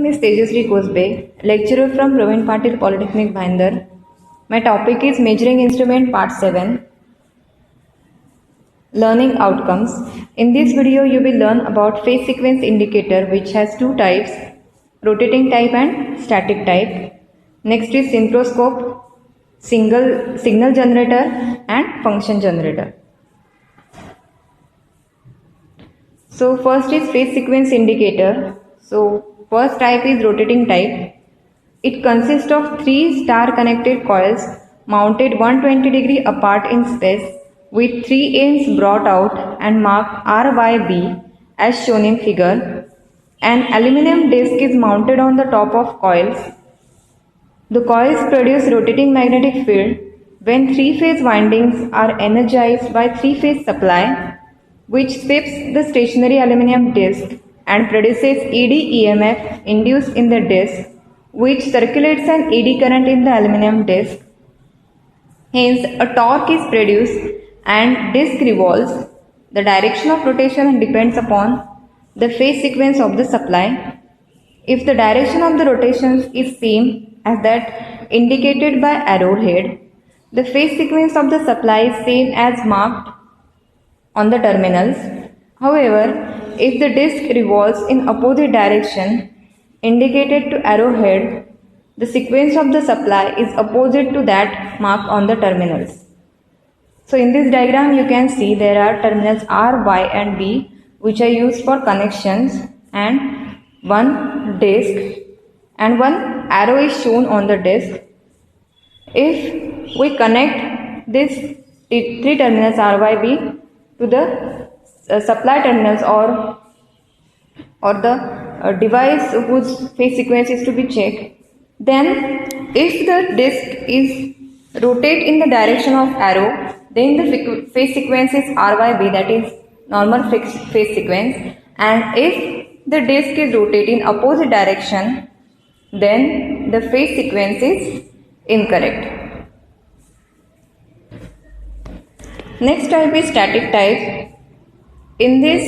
name is Tejasri Kosbe, lecturer from Praveen Patil Polytechnic, Bhayandar. My topic is Measuring Instrument Part 7, Learning Outcomes. In this video, you will learn about phase sequence indicator, which has two types, rotating type and static type. Next is synchroscope, signal generator and function generator. So first is phase sequence indicator. So first type is rotating type. It consists of 3 star connected coils mounted 120 degree apart in space with 3 ends brought out and marked RYB as shown in figure. An aluminum disc is mounted on the top of coils. The coils produce rotating magnetic field when 3-phase windings are energized by 3-phase supply, which sweeps the stationary aluminum disc and produces ED/EMF induced in the disc, which circulates an ED current in the aluminum disc. Hence, a torque is produced and disc revolves. The direction of rotation depends upon the phase sequence of the supply. If the direction of the rotation is same as that indicated by arrowhead, the phase sequence of the supply is same as marked on the terminals. However, if the disc revolves in opposite direction indicated to arrowhead, the sequence of the supply is opposite to that marked on the terminals. So in this diagram you can see there are terminals R, Y and B which are used for connections, and one disc and one arrow is shown on the disc. If we connect these 3 terminals R, Y, B to the supply terminals or the device whose phase sequence is to be checked, then if the disc is rotate in the direction of arrow, then the phase sequence is RYB, that is normal fixed phase sequence, and if the disc is rotating in opposite direction, then the phase sequence is incorrect. Next type is static type. In this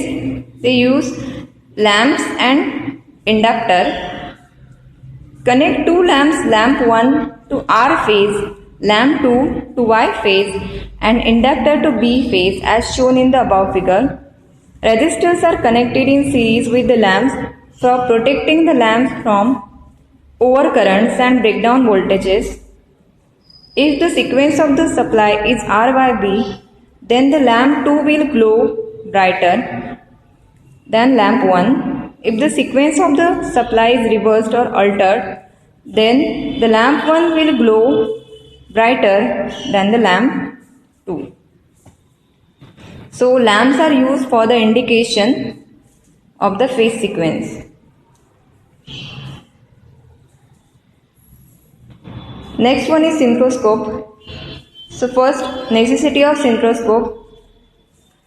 they use lamps and inductor. Connect 2 lamps, lamp 1 to R phase, lamp 2 to Y phase and inductor to B phase as shown in the above figure. Resistors are connected in series with the lamps for protecting the lamps from overcurrents and breakdown voltages. If the sequence of the supply is RYB, then the lamp 2 will glow brighter than lamp 1. If the sequence of the supply is reversed or altered, then the lamp 1 will glow brighter than the lamp 2. So lamps are used for the indication of the phase sequence. Next one is synchroscope. So first, necessity of synchroscope.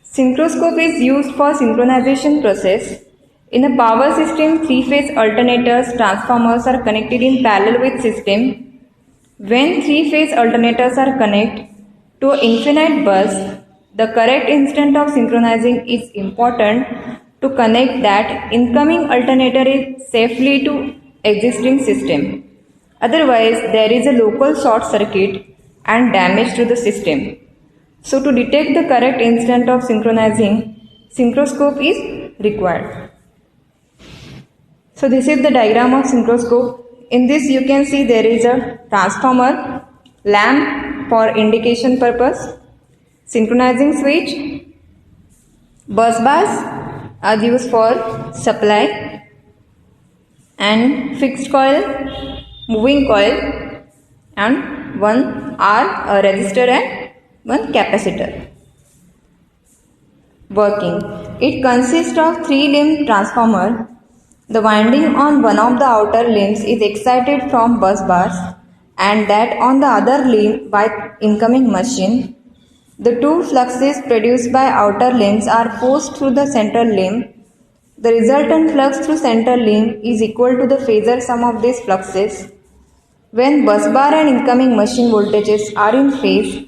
Synchroscope is used for synchronization process. In a power system, 3-phase alternators, transformers are connected in parallel with system. When 3-phase alternators are connected to an infinite bus, the correct instant of synchronizing is important to connect that incoming alternator safely to existing system. Otherwise, there is a local short circuit and damage to the system. So to detect the correct instant of synchronizing, synchroscope is required. So this is the diagram of synchroscope. In this you can see there is a transformer, lamp for indication purpose, synchronizing switch, bus bars are used for supply, and fixed coil, moving coil, and one R, a resistor and one capacitor. Working. It consists of 3-limb transformer. The winding on one of the outer limbs is excited from bus bars and that on the other limb by incoming machine. The 2 fluxes produced by outer limbs are forced through the central limb. The resultant flux through central limb is equal to the phasor sum of these fluxes. When bus bar and incoming machine voltages are in phase,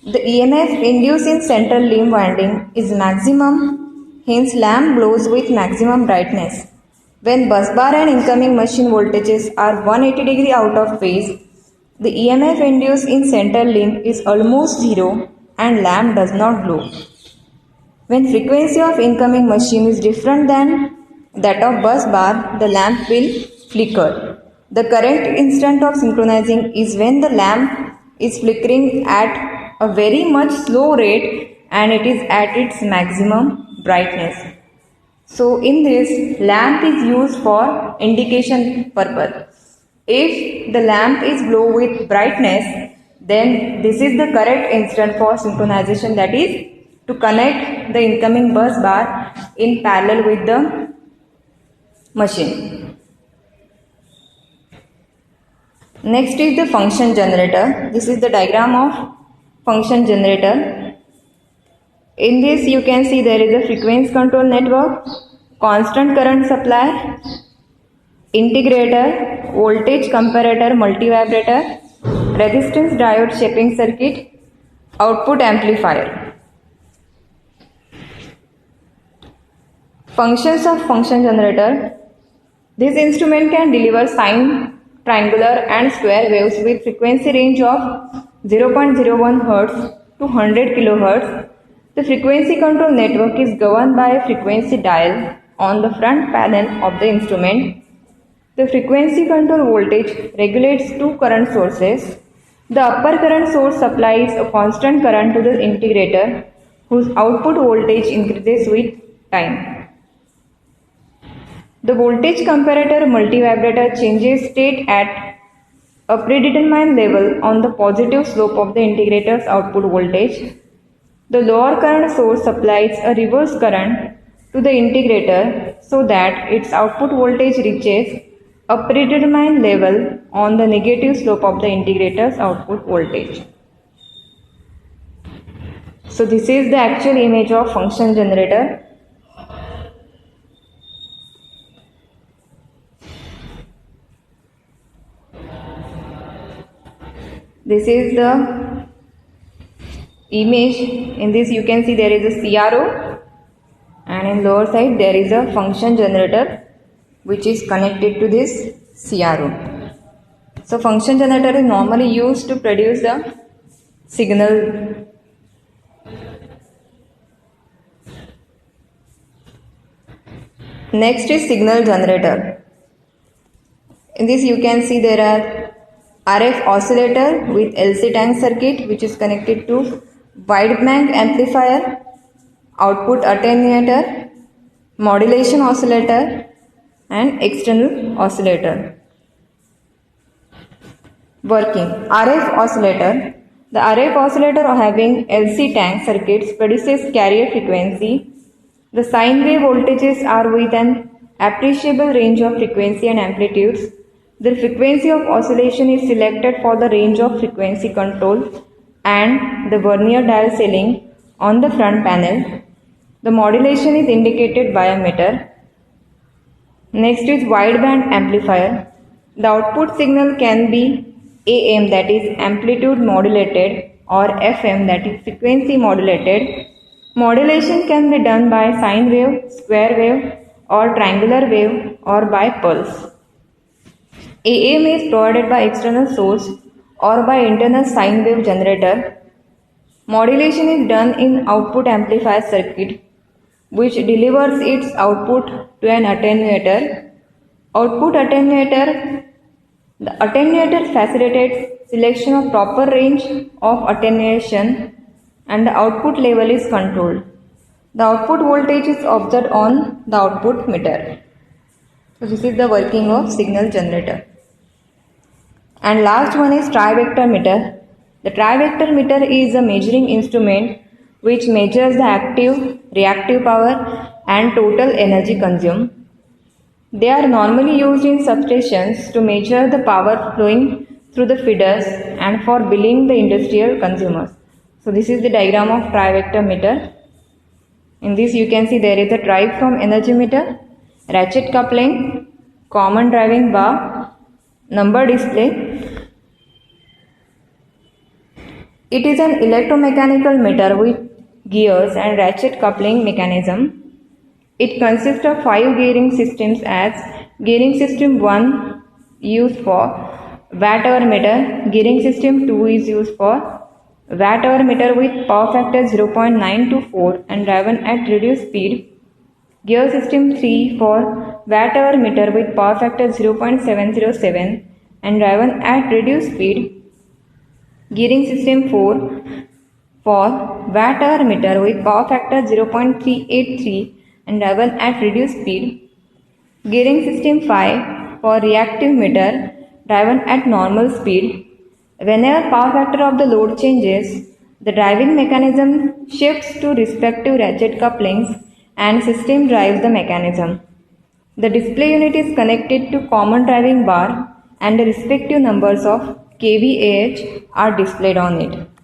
the EMF induced in central limb winding is maximum, hence lamp glows with maximum brightness. When bus bar and incoming machine voltages are 180 degree out of phase, the EMF induced in center link is almost zero and lamp does not glow. When frequency of incoming machine is different than that of bus bar, the lamp will flicker. The correct instant of synchronizing is when the lamp is flickering at a very much slow rate and it is at its maximum brightness. So in this, lamp is used for indication purpose. If the lamp is glow with brightness, then this is the correct instant for synchronization, that is to connect the incoming bus bar in parallel with the machine. Next is the function generator. This is the diagram of function generator. In this you can see there is a frequency control network, constant current supply, integrator, voltage comparator, multivibrator, resistance diode shaping circuit, output amplifier. Functions of function generator. This instrument can deliver sine, triangular and square waves with frequency range of 0.01 Hz to 100 kHz. The frequency control network is governed by a frequency dial on the front panel of the instrument. The frequency control voltage regulates two current sources. The upper current source supplies a constant current to the integrator whose output voltage increases with time. The voltage comparator multivibrator changes state at a predetermined level on the positive slope of the integrator's output voltage. The lower current source supplies a reverse current to the integrator so that its output voltage reaches a predetermined level on the negative slope of the integrator's output voltage. So this is the actual image of function generator. This is the image. In this you can see there is a CRO and in lower side there is a function generator which is connected to this CRO. So function generator is normally used to produce the signal. Next is signal generator. In this you can see there are RF oscillator with LC tank circuit which is connected to wideband amplifier, output attenuator, modulation oscillator and external oscillator. Working RF oscillator. The RF oscillator having LC tank circuits produces carrier frequency. The sine wave voltages are with an appreciable range of frequency and amplitudes. The frequency of oscillation is selected for the range of frequency control and the vernier dial ceiling on the front panel. The modulation is indicated by a meter. Next is wideband amplifier. The output signal can be AM, that is amplitude modulated, or FM, that is frequency modulated. Modulation can be done by sine wave, square wave or triangular wave or by pulse. AM is provided by external source or by internal sine wave generator. Modulation is done in output amplifier circuit which delivers its output to an attenuator. Output attenuator. The attenuator facilitates selection of proper range of attenuation and the output level is controlled. The output voltage is observed on the output meter. So this is the working of signal generator. And last one is trivector meter. The trivector meter is a measuring instrument which measures the active, reactive power and total energy consumed. They are normally used in substations to measure the power flowing through the feeders and for billing the industrial consumers. So this is the diagram of trivector meter. In this you can see there is a drive from energy meter, ratchet coupling, common driving bar, number display. It is an electromechanical meter with gears and ratchet coupling mechanism. It consists of 5 gearing systems as Gearing system 1 used for watt hour meter. Gearing system 2 is used for watt hour meter with power factor 0.924 and driven at reduced speed. Gear system 3 for watt hour meter with power factor 0.707 and driven at reduced speed. Gearing system 4 for watt hour meter with power factor 0.383 and driven at reduced speed. Gearing system 5 for reactive meter driven at normal speed. Whenever power factor of the load changes, the driving mechanism shifts to respective ratchet couplings and system drives the mechanism. The display unit is connected to common driving bar and the respective numbers of kVAH are displayed on it.